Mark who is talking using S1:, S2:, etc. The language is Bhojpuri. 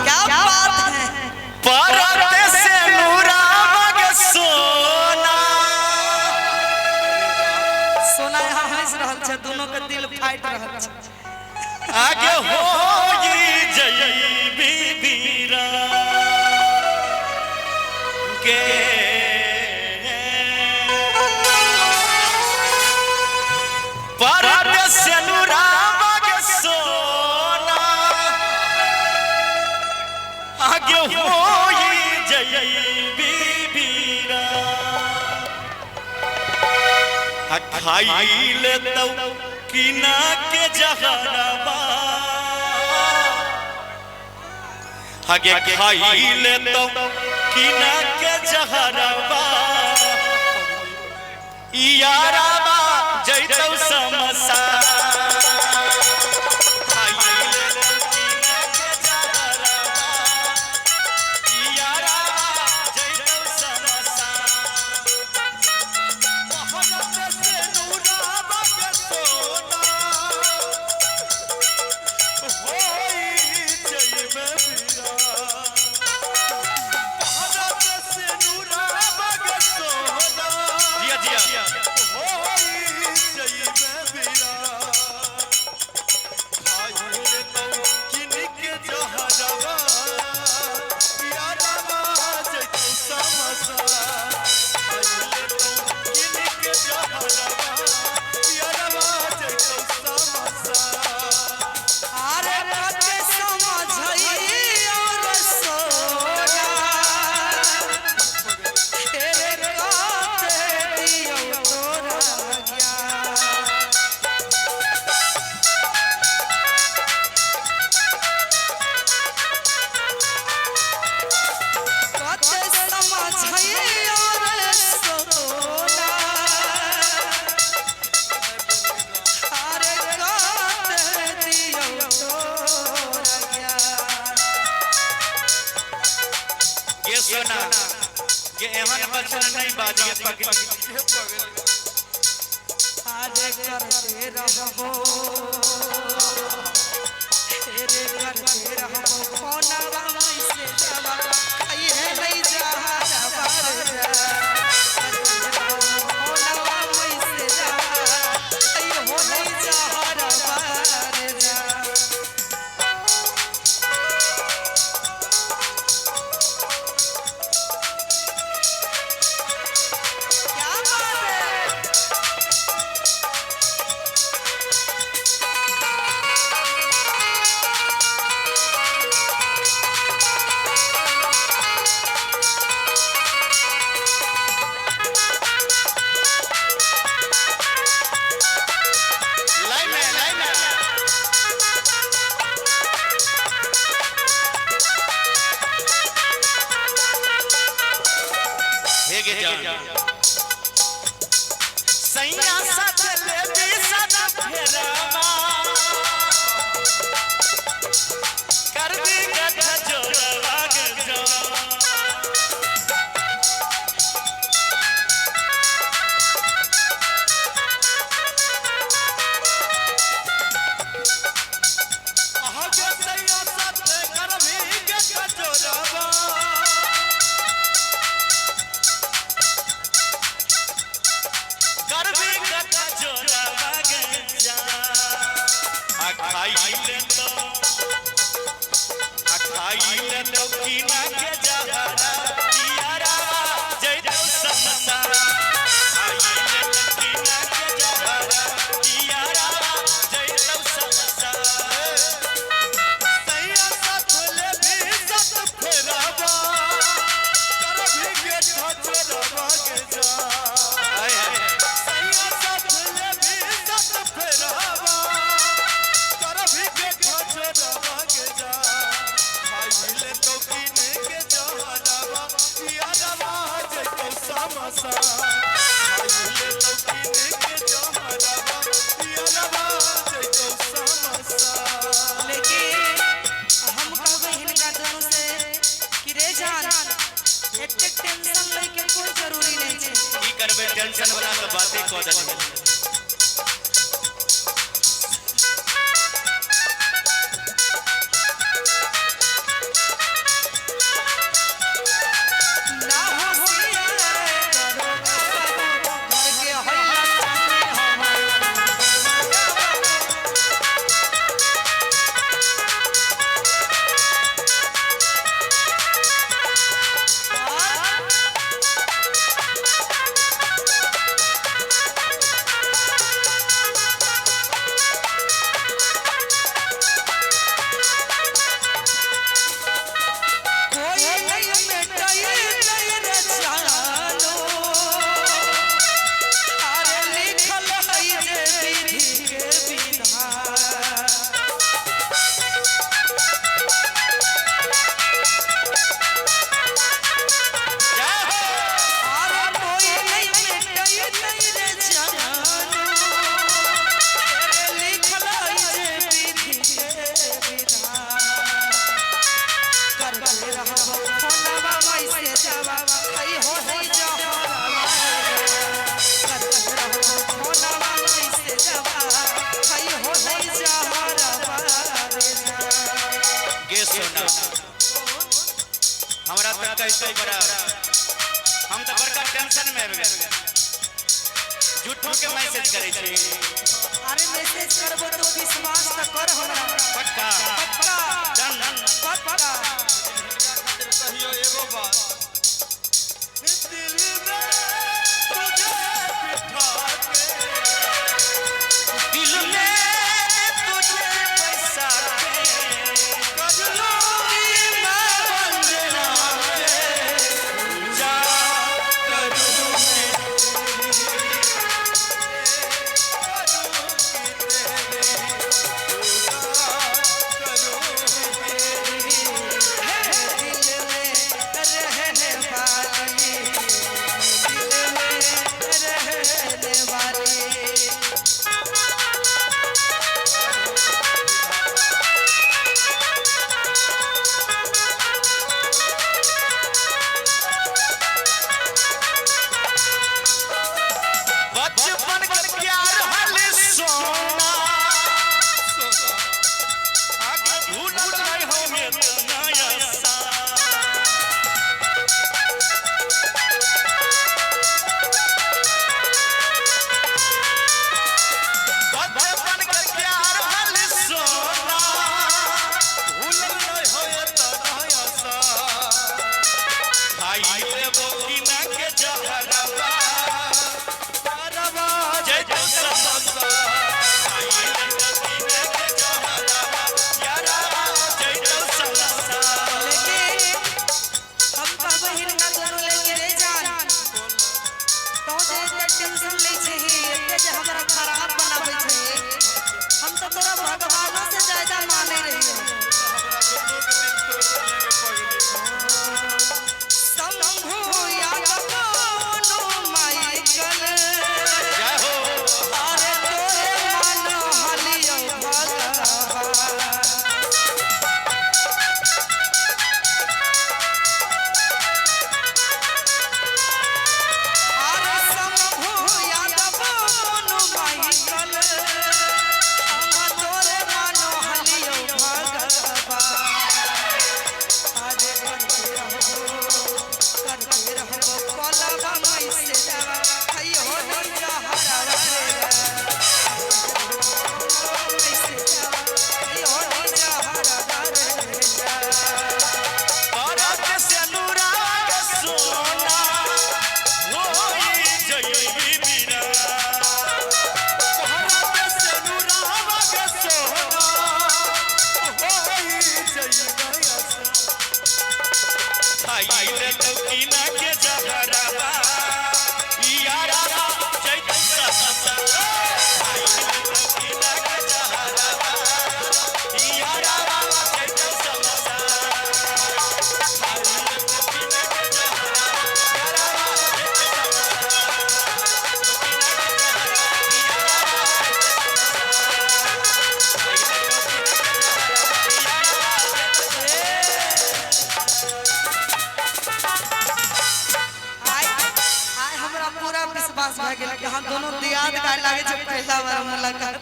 S1: क्या बात है।
S2: परते से नूरा मगे सोना
S1: सोना यहाँ हंस रहल छे, दोनों के दिल फाइट रहल छे।
S2: आगे होई जईबी बीरा के परते से नूरा मगे सोना आगे होई जईबी बीरा खाई ले तो किना के जहरबा आगे खाई ले तो किना के जहरबा याराबा जैतौ समसा एहन बचन नहीं बाजिए पगली
S1: आजे करते रहबो तेरे करते रहबो कोना रामई से जवा कहिए नहीं जहारा बार जा कोना रामई से जवा कहिए हो नहीं जहारा बार जा।
S2: सैया साथ ले भी साथ फेरवा कर दी गठा जोड़वा गजो आगे सैया साथ कर भी गठा जोड़वा खाई ले तो कीना के जहरा याराबा जैतौ समसा खाई ले तो कीना के जहरा याराबा जैतौ समसा सैया साथ ले भी साथ फेरवा कर भी के छोड़वा के जा सैया साथ ले भी साथ फेरवा कर भी के छोड़वा के जा ले तो कीने के जहरवा यारवा जैतौ समसा ले तो कीने के जहरवा यारवा जैतौ समसा।
S1: लेकिन हम कहबे हिनका दोनों से कि रे जान एक टेंशन ले के कोई जरूरी नहीं है।
S2: की करबे टेंशन वाला के बातें क देनी
S1: करते रहबो फोनवा कैसे जावा हई हो हई जहरवा करते रहबो फोनवा कैसे जावा हई हो हई जहरवा
S2: गे सोना हमरा तक कैसे बड़ा हम तो बड़का टेंशन में हो गए झूठों के मैसेज करे छी
S1: अरे मैसेज करबो तो विश्वास त कर हमरा
S2: पक्का
S1: पक्का
S2: डन
S1: पक्का
S2: कहियो एगो बात दिल में तुझे बिठा के दिल में तुझे बसा के कर लूंगी मैं वंदना जा करूं बचपन के प्यार हले सोना आगे भूलल नहीं हो में नया सा बचपन के प्यार हले सोना भूलल नहीं हो नया सा भाई देबो कि ना के जहरवा जय जय समसा आई लड़की ने के जहरवा यारा जय जय समसा
S1: लेकिन हम का बहिन का दोनों लेके रे जान तो जे टेंशन ले छी एते जे हमरा खराब बनाबै छै हम तो तोरा भगवानो से ज्यादा माने रही
S2: हमरा दोनों के दिल तोड़ लेके पगली
S1: शंभु याद कोनो माइकल
S2: जय हो
S1: अरे तोरे मन हलियो भगवान अरे शंभु याद कोनो माइकल हम तोरे मन हलियो भगवान अरे करते रहबो कोलबा कैसे जावा हई हो हई जहरवा कैसे जावा हई हो हई जहरवा
S2: भारत से अनुराग सोना होई जयवी बीरा भारत से अनुराग सोना होई जयवी आई ले लौकी ना के जहरवा यारा जय जय समसा आई ले लौकी ना के जहरवा यारा जय जय समसा
S1: आइ हमरा पूरा विश्वास भ गेल कि हम दोनों दियाद का लागे छै पहला बार मुलाकात